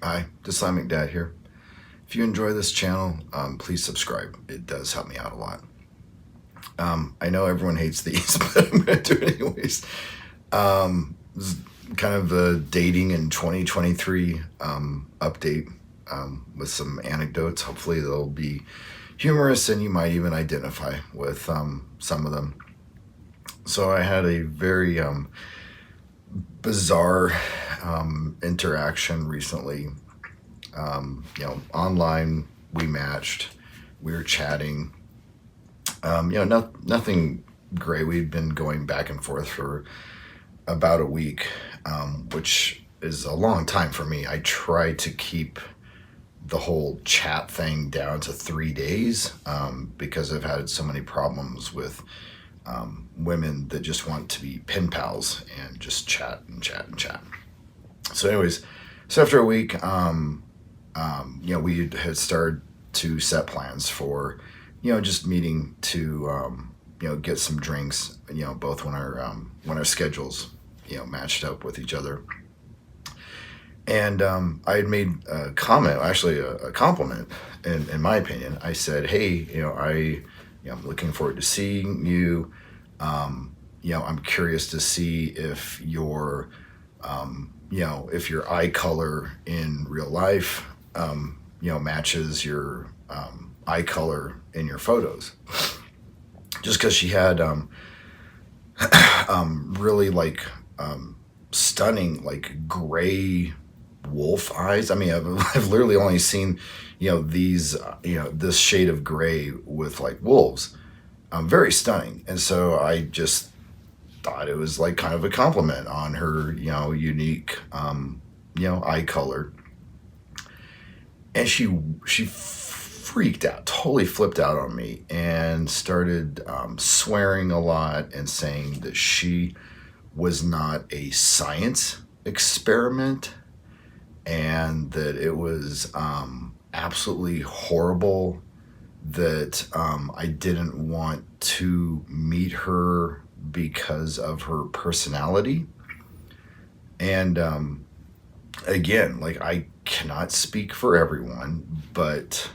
Hi, Islamic Dad here. If you enjoy this channel, please subscribe. It does help me out a lot. I know everyone hates these, but I'm going to do it anyways. This is kind of a dating in 2023 update with some anecdotes. Hopefully they'll be humorous and you might even identify with some of them. So I had a very bizarre interaction recently. Online we matched, we were chatting. Nothing great. We'd been going back and forth for about a week, which is a long time for me. I try to keep the whole chat thing down to 3 days because I've had so many problems with women that just want to be pen pals and just chat and chat and chat. So anyways, so after a week, we had started to set plans for, just meeting to, get some drinks, both when our schedules, matched up with each other. And I had made a comment, actually a compliment, in my opinion. I said, hey, I'm looking forward to seeing you. I'm curious to see if if your eye color in real life, matches your eye color in your photos. Just because she had really stunning gray wolf eyes. I mean, I've literally only seen these this shade of gray with wolves. Very stunning, and so I just thought it was kind of a compliment on her unique eye color. And she freaked out, totally flipped out on me, and started swearing a lot and saying that she was not a science experiment and that it was absolutely horrible, that I didn't want to meet her because of her personality. And again, I cannot speak for everyone, but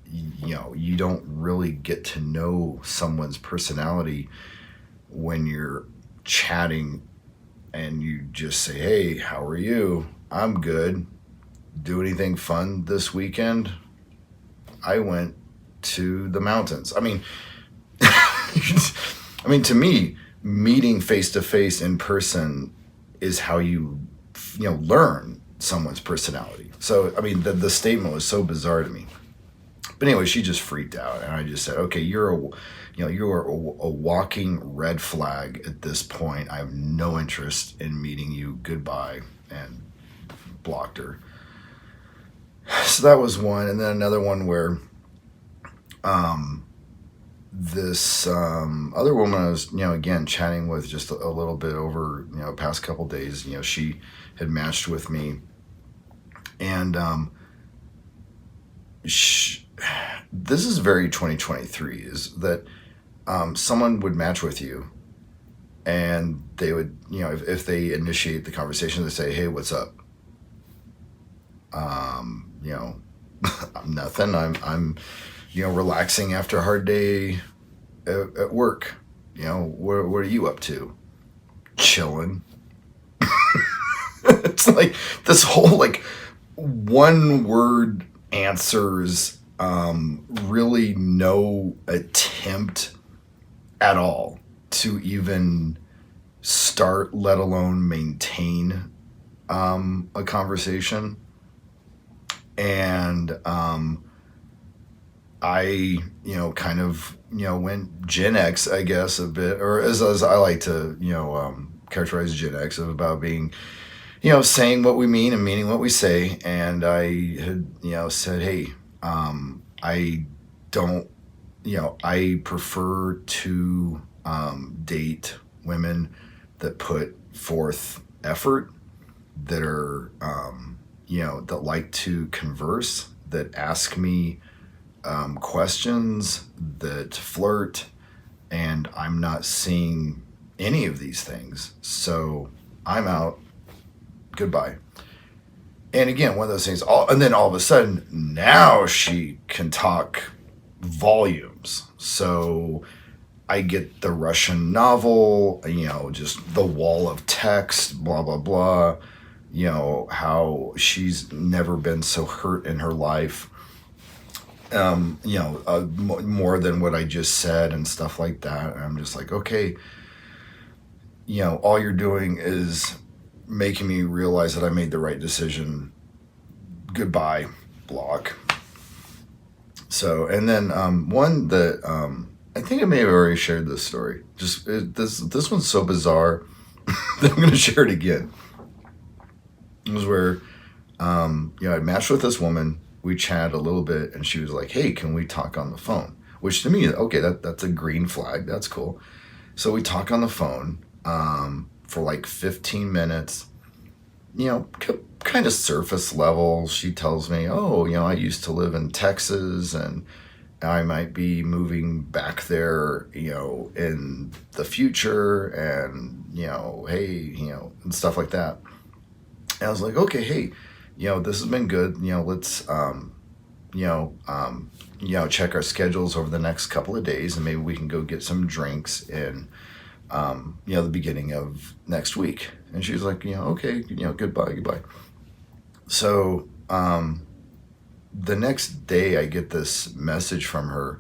you don't really get to know someone's personality when you're chatting and you just say, hey, how are you? I'm good. Do anything fun this weekend? I went to the mountains. I mean, to me, meeting face to face in person is how you learn someone's personality. So, the statement was so bizarre to me. But anyway, she just freaked out, and I just said, okay, you are a walking red flag at this point. I have no interest in meeting you. Goodbye, and blocked her. So that was one, and then another one where this other woman I was again chatting with just a little bit over past couple days. She had matched with me, and this is very 2023, is that someone would match with you and they would if they initiate the conversation, they say, hey, what's up? Nothing. I'm relaxing after a hard day at work. What are you up to? Chilling. It's this whole one word answers, really no attempt at all to even start, let alone maintain a conversation. And I kind of went Gen X, I guess, a bit, or as I like to characterize Gen X, of about being saying what we mean and meaning what we say. And I had said, hey, I don't I prefer to date women that put forth effort, that are that like to converse, that ask me questions, that flirt, and I'm not seeing any of these things. So I'm out. Goodbye. And again, one of those things, and then all of a sudden, now she can talk volumes. So I get the Russian novel, just the wall of text, blah, blah, blah, how she's never been so hurt in her life, more than what I just said and stuff like that. And I'm just like, okay, all you're doing is making me realize that I made the right decision. Goodbye, block. So, and then one that I think I may have already shared this story. This one's so bizarre that I'm going to share it again. It was where, I matched with this woman. We chatted a little bit, and she was like, "Hey, can we talk on the phone?" Which to me, okay, that's a green flag. That's cool. So we talk on the phone for like 15 minutes. Kind of surface level. She tells me, "Oh, I used to live in Texas, and I might be moving back there, in the future, and hey, and stuff like that." And I was like, "Okay, hey, this has been good. Let's check our schedules over the next couple of days, and maybe we can go get some drinks in the beginning of next week." And she was like, "Okay, goodbye." So the next day I get this message from her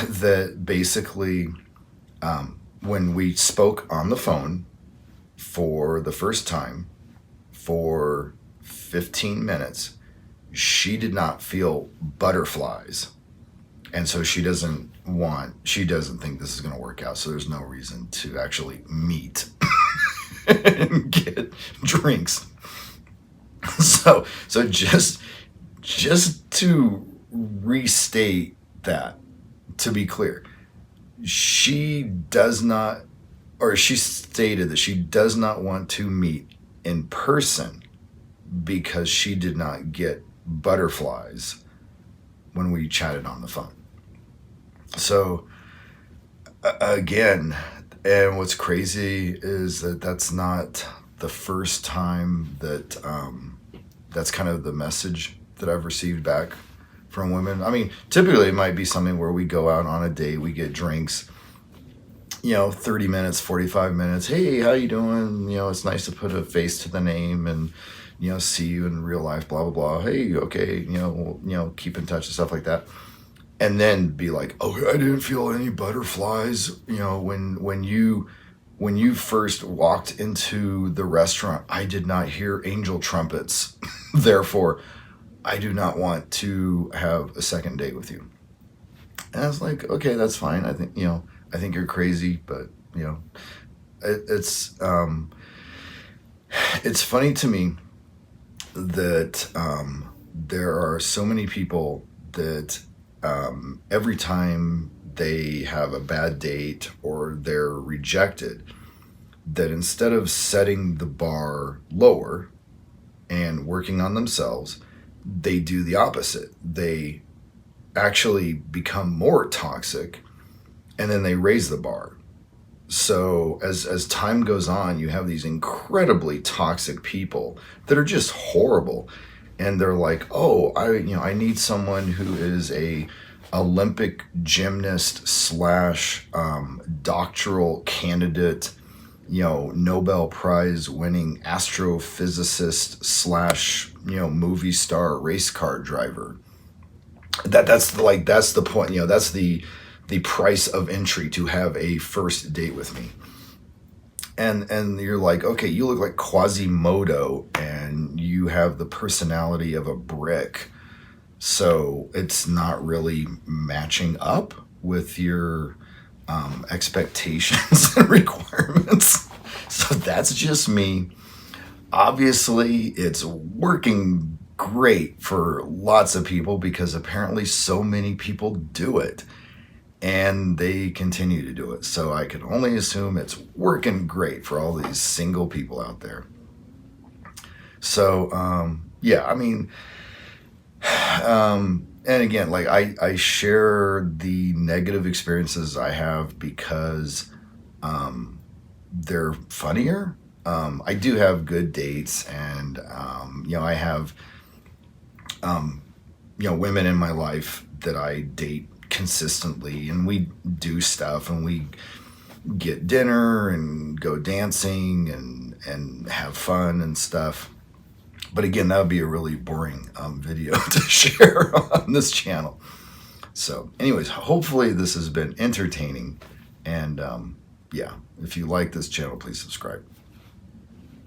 that basically, when we spoke on the phone for the first time for 15 minutes, she did not feel butterflies. And so she doesn't think this is going to work out. So there's no reason to actually meet and get drinks. So just to restate that, to be clear, she stated that she does not want to meet in person because she did not get butterflies when we chatted on the phone. So again, and what's crazy is that that's not the first time that that's kind of the message that I've received back from women. I mean, typically it might be something where we go out on a date, we get drinks, 30 minutes, 45 minutes. "Hey, how you doing? It's nice to put a face to the name and, see you in real life, blah, blah, blah. Hey, okay, keep in touch and stuff like that." And then be like, "Oh, I didn't feel any butterflies, when you first walked into the restaurant, I did not hear angel trumpets. Therefore, I do not want to have a second date with you." And I was like, "Okay, that's fine. I think you're crazy, but it's funny to me that there are so many people that every time they have a bad date or they're rejected, that instead of setting the bar lower and working on themselves, they do the opposite. They actually become more toxic, and then they raise the bar. So as time goes on, you have these incredibly toxic people that are just horrible, and they're like, "Oh, I need someone who is a Olympic gymnast slash doctoral candidate, Nobel Prize winning astrophysicist slash movie star race car driver." That's the point. That's the price of entry to have a first date with me. And you're like, "Okay, you look like Quasimodo and you have the personality of a brick. So it's not really matching up with your expectations and requirements." So that's just me. Obviously, it's working great for lots of people because apparently so many people do it. And they continue to do it. So I can only assume it's working great for all these single people out there. So, and again, like I share the negative experiences I have because they're funnier I do have good dates, and I have women in my life that I date consistently, and we do stuff, and we get dinner and go dancing and have fun and stuff. But again, that would be a really boring video to share on this channel. So, anyways, hopefully this has been entertaining. And yeah, if you like this channel, please subscribe.